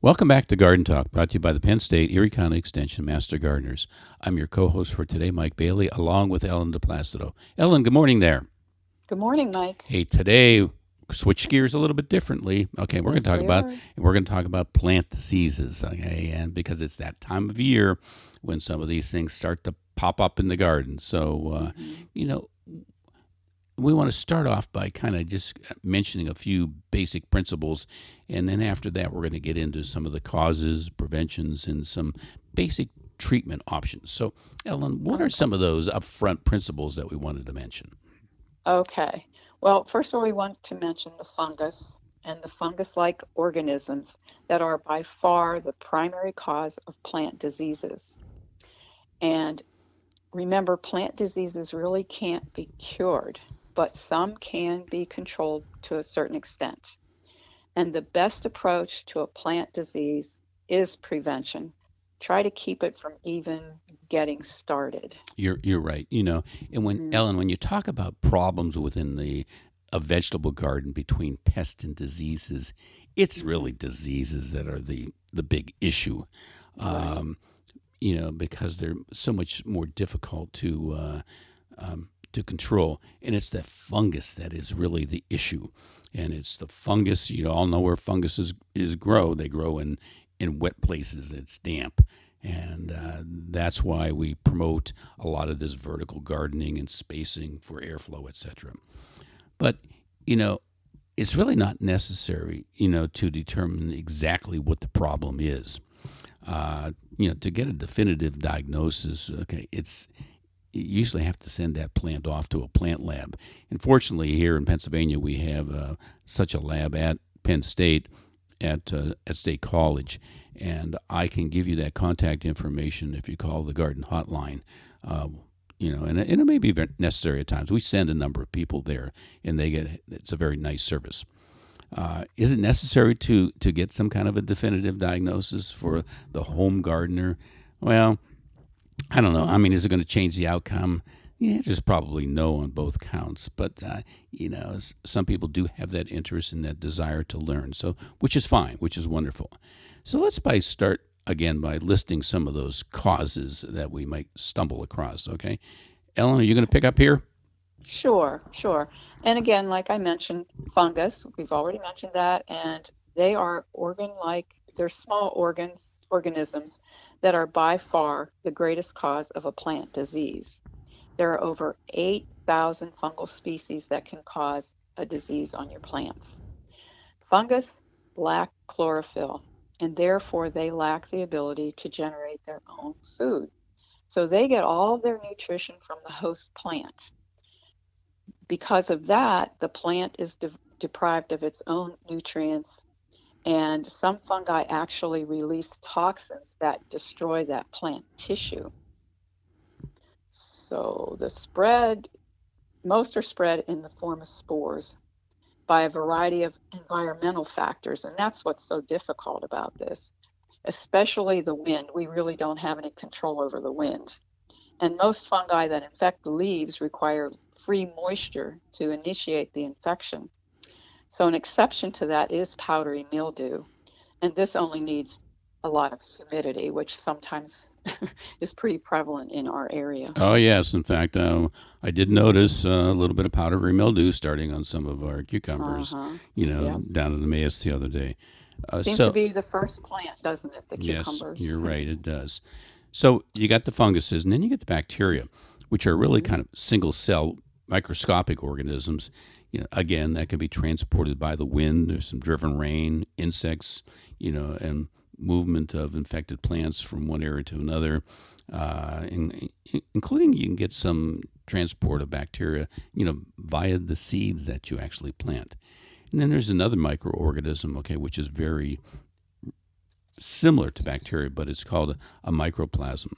Welcome back to Garden Talk, brought to you by the Penn State Erie County Extension Master Gardeners. I'm your co-host for today, Mike Bailey, along with Ellen DePlacido. Ellen, good morning there. Good morning, Mike. Hey, today switch gears a little bit differently. Okay, Yes, we are. we're going to talk about plant diseases. Okay, and because it's that time of year when some of these things start to pop up in the garden, so hmm you know we want to start off by kind of just mentioning a few basic principles, and then after that, we're going to get into some of the causes, preventions, and some basic treatment options. So, Ellen, what are Okay. some of those upfront principles that we wanted to mention? Okay. Well, first of all, we want to mention the fungus and the fungus-like organisms that are by far the primary cause of plant diseases. And remember, plant diseases really can't be cured, but some can be controlled to a certain extent. And the best approach to a plant disease is prevention. Try to keep it from even getting started. You're right. And when hmm Ellen, when you talk about problems within the a vegetable garden between pests and diseases, it's hmm really diseases that are the big issue. Right. Um, because they're so much more difficult to control, and it's the fungus that is really the issue. And it's the fungus. You all know where funguses grow. They grow in wet places. It's damp, and that's why we promote a lot of this vertical gardening and spacing for airflow, etc. But you know, it's really not necessary, to determine exactly what the problem is. To get a definitive diagnosis, okay, you usually have to send that plant off to a plant lab. Unfortunately, here in Pennsylvania, we have such a lab at Penn State, at State College, and I can give you that contact information if you call the garden hotline. Uh, and it may be necessary at times. We send a number of people there, and it's a very nice service. Is it necessary to get some kind of a definitive diagnosis for the home gardener? Well, I don't know. I mean, is it going to change the outcome? Yeah, there's probably no on both counts, but some people do have that interest and that desire to learn. So, which is fine, which is wonderful. So start again by listing some of those causes that we might stumble across. Okay, Ellen, are you going to pick up here? Sure, sure. And again, like I mentioned, fungus, we've already mentioned that, and they are they're small organisms that are by far the greatest cause of a plant disease. There are over 8,000 fungal species that can cause a disease on your plants. Fungus lack chlorophyll, and therefore they lack the ability to generate their own food. So they get all of their nutrition from the host plant. Because of that, the plant is deprived of its own nutrients, and some fungi actually release toxins that destroy that plant tissue. So most are spread in the form of spores by a variety of environmental factors, and that's what's so difficult about this, especially the wind. We really don't have any control over the wind. And most fungi that infect the leaves require free moisture to initiate the infection. So an exception to that is powdery mildew, and this only needs a lot of humidity, which sometimes is pretty prevalent in our area. Oh yes, in fact, I did notice a little bit of powdery mildew starting on some of our cucumbers. Uh-huh. Yep. Down in the Emmaus the other day. Seems to So be the first plant, doesn't it? The yes, cucumbers. you're right. It does. So you got the funguses, and then you get the bacteria, which are really hmm kind of single cell microscopic organisms. Again, that can be transported by the wind. There's some driven rain, insects, and movement of infected plants from one area to another, including you can get some transport of bacteria, via the seeds that you actually plant. And then there's another microorganism, okay, which is very similar to bacteria, but it's called a microplasm.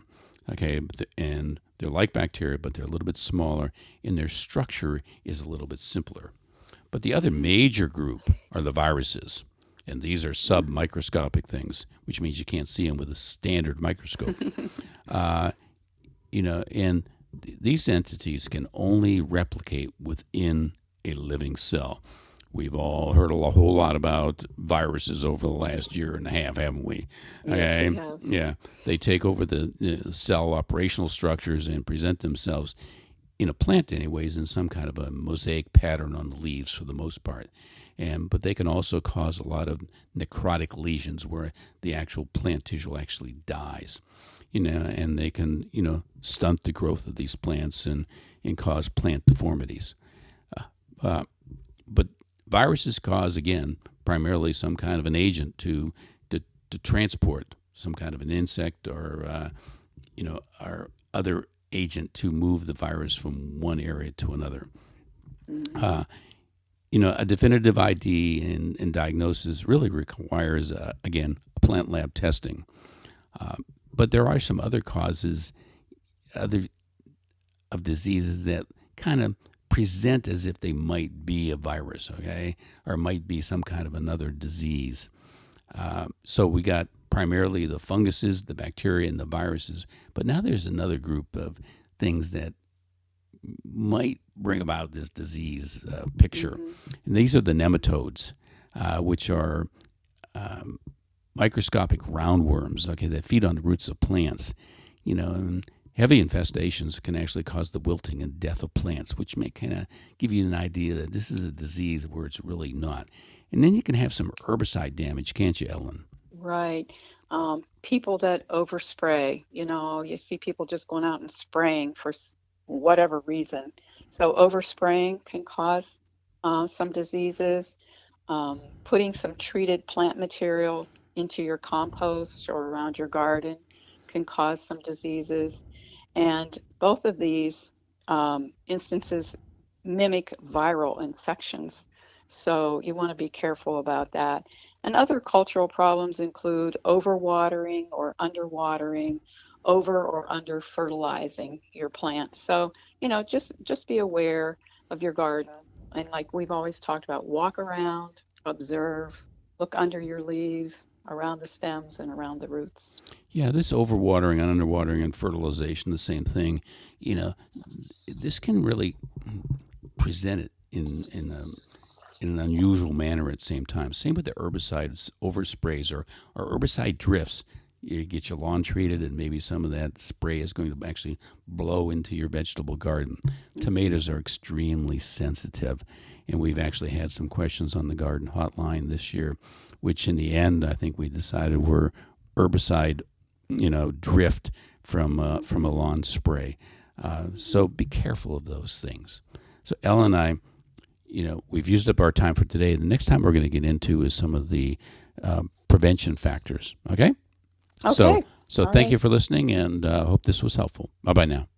Okay, and they're like bacteria, but they're a little bit smaller, and their structure is a little bit simpler. But the other major group are the viruses, and these are submicroscopic things, which means you can't see them with a standard microscope. Uh, and these entities can only replicate within a living cell, We've all heard a whole lot about viruses over the last year and a half, haven't we? Yes, we Okay. have. Yeah. They take over the cell operational structures and present themselves in a plant, anyways, in some kind of a mosaic pattern on the leaves for the most part. But they can also cause a lot of necrotic lesions where the actual plant tissue actually dies. And they can, stunt the growth of these plants and cause plant deformities. Uh, but viruses cause, again, primarily some kind of an agent to transport some kind of an insect or other agent to move the virus from one area to another. Mm-hmm. A definitive ID in diagnosis really requires, again, plant lab testing. But there are some other causes other of diseases that kind of present as if they might be a virus, okay, or might be some kind of another disease. So we got primarily the funguses, the bacteria, and the viruses. But now there's another group of things that might bring about this disease picture. Mm-hmm. And these are the nematodes, which are microscopic roundworms, okay, that feed on the roots of plants. And heavy infestations can actually cause the wilting and death of plants, which may kind of give you an idea that this is a disease where it's really not. And then you can have some herbicide damage, can't you, Ellen? Right. People that overspray, you see people just going out and spraying for whatever reason. So overspraying can cause some diseases. Putting some treated plant material into your compost or around your garden can cause some diseases. And both of these instances mimic viral infections. So you want to be careful about that. And other cultural problems include overwatering or underwatering, over or under fertilizing your plants. So, just be aware of your garden. And like we've always talked about, walk around, observe, look under your leaves, around the stems and around the roots. Yeah, this overwatering and underwatering and fertilization, the same thing. This can really present it in an unusual manner at the same time. Same with the herbicides, oversprays, or herbicide drifts. You get your lawn treated, and maybe some of that spray is going to actually blow into your vegetable garden. Tomatoes are extremely sensitive, and we've actually had some questions on the garden hotline this year, which in the end I think we decided were herbicide, drift from a lawn spray. So be careful of those things. So Ellen and I, we've used up our time for today. The next time we're going to get into is some of the prevention factors. Okay? Okay. So All thank right. you for listening, and hope this was helpful. Bye-bye now.